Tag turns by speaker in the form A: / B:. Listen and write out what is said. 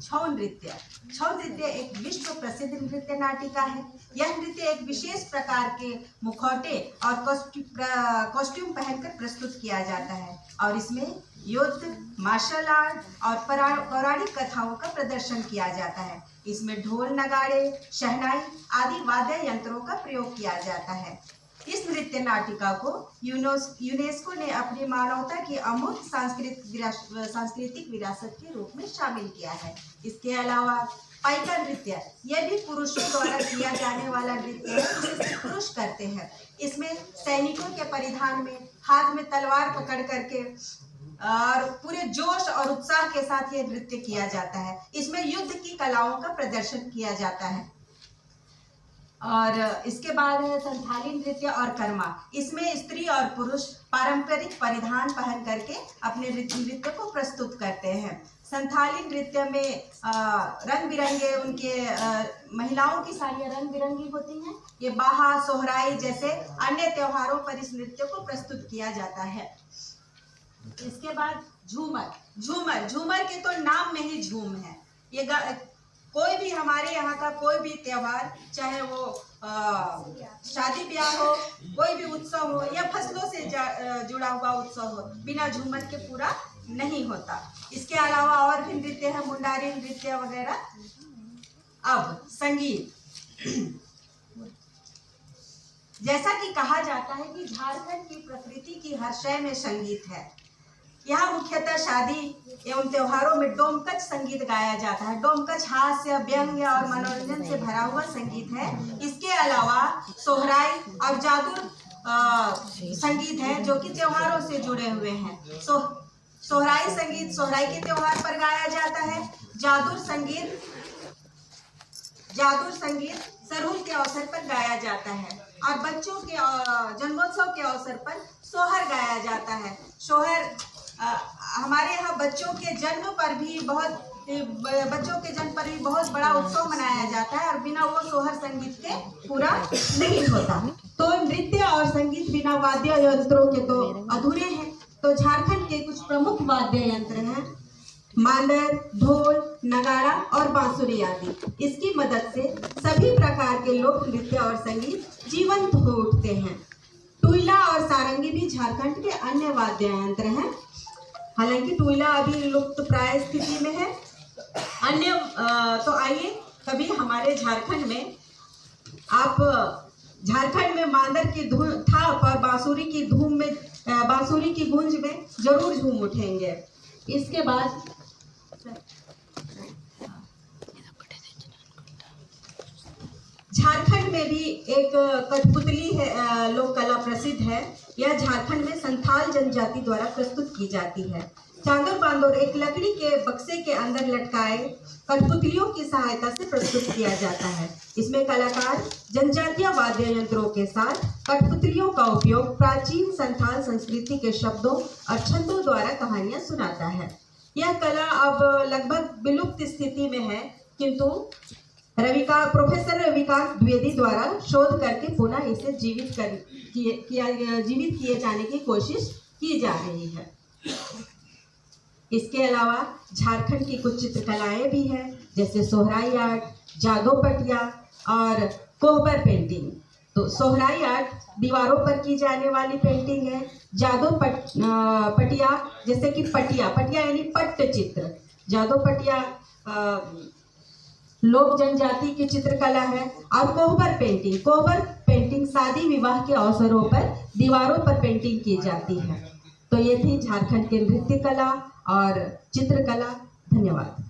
A: छऊ नृत्य। छऊ नृत्य एक विश्व प्रसिद्ध नृत्य नाटिका है। यह नृत्य एक विशेष प्रकार के मुखौटे और कॉस्ट्यूम पहनकर प्रस्तुत किया जाता है और इसमें युद्ध, मार्शल आर्ट और पौराणिक कथाओं का प्रदर्शन किया जाता है। इसमें ढोल, नगाड़े, शहनाई आदि वाद्य यंत्रों का प्रयोग किया जाता है। इस नृत्य नाटिका को यूनेस्को ने अपनी मानवता की अमूल्य सांस्कृतिक विरासत के रूप में शामिल किया है। इसके अलावा पाइका नृत्य, यह भी पुरुषों द्वारा किया जाने वाला नृत्य है, जिसे पुरुष करते हैं। इसमें सैनिकों के परिधान में हाथ में तलवार पकड़ करके और पूरे जोश और उत्साह के साथ यह नृत्य किया जाता है। इसमें युद्ध की कलाओं का प्रदर्शन किया जाता है। और इसके बाद है संथाली नृत्य और कर्मा। इसमें स्त्री और पुरुष पारंपरिक परिधान पहन करके अपने नृत्य को प्रस्तुत करते हैं। संथाली नृत्य में रंग बिरंगे उनके महिलाओं की साड़ियाँ रंग बिरंगी होती हैं। ये बाहा, सोहराई जैसे अन्य त्योहारों पर इस नृत्य को प्रस्तुत किया जाता है। इसके बाद झूमर के तो नाम में ही झूम है। ये कोई भी हमारे यहाँ का कोई भी त्योहार, चाहे वो शादी ब्याह हो, कोई भी उत्सव हो या फसलों से जुड़ा हुआ उत्सव हो, बिना झूमर के पूरा नहीं होता। इसके अलावा और भी नृत्य है, मुंडारी नृत्य वगैरह। अब संगीत, जैसा कि कहा जाता है कि झारखंड की प्रकृति की हर शय में संगीत है। यहाँ मुख्यतः शादी एवं त्योहारों में डोमकच संगीत गाया जाता है। डोमकच हास्य, व्यंग्य और मनोरंजन से भरा हुआ संगीत है। इसके अलावा सोहराई और जादू संगीत है, जो कि त्योहारों से जुड़े हुए हैं। सोहराई संगीत सोहराई के त्योहार पर गाया जाता है। जादू संगीत सरहुल के अवसर पर गाया जाता है और बच्चों के जन्मोत्सव के अवसर पर सोहर गाया जाता है। सोहर हमारे यहाँ बच्चों के जन्म पर भी बहुत बड़ा उत्सव मनाया जाता है और बिना वो सोहर संगीत के पूरा नहीं होता। तो नृत्य और संगीत बिना वाद्य यंत्रों के तो अधूरे हैं। तो झारखंड के कुछ प्रमुख वाद्य यंत्र हैं मांदर, ढोल, नगाड़ा और बांसुरी आदि। इसकी मदद से सभी प्रकार के लोक नृत्य और संगीत जीवंत हो उठते हैं। टुइला और सारंगी भी झारखंड के अन्य वाद्य यंत्र हैं। हालांकि टुइला अभी लुप्त प्राय स्थिति में है। अन्य तो आइए कभी हमारे झारखंड में मांदर की धुन थाप और बांसुरी की गूंज में जरूर झूम उठेंगे। इसके बाद झारखंड में भी एक कठपुतली लोक कला प्रसिद्ध है। यह झारखंड में संथाल जनजाति द्वारा प्रस्तुत की जाती है। चांदोर बांदोर एक लकड़ी के बक्से के अंदर लटकाए कठपुतलियों की सहायता से प्रस्तुत किया जाता है। इसमें कलाकार जनजातीय वाद्य यंत्रों के साथ कठपुतलियों का उपयोग प्राचीन संथाल संस्कृति के शब्दों और छंदों द्वारा कहानियां सुनाता है। यह कला अब लगभग विलुप्त स्थिति में है, किंतु प्रोफेसर रविकांत द्विवेदी द्वारा शोध करके पुनः इसे जीवित किए जाने की कोशिश की जा रही है। इसके अलावा झारखंड की कुछ चित्रकलाएं भी हैं, जैसे सोहराई आर्ट, जादो पटिया और कोहबर पेंटिंग। तो सोहराई आर्ट दीवारों पर की जाने वाली पेंटिंग है। जादो पटिया जैसे कि पटिया यानी पट्ट चित्र। जादो पटिया लोक जनजाति की चित्रकला है। और कोहबर पेंटिंग शादी विवाह के अवसरों पर दीवारों पर पेंटिंग की जाती है। तो ये थी झारखंड के नृत्य कला और चित्रकला। धन्यवाद।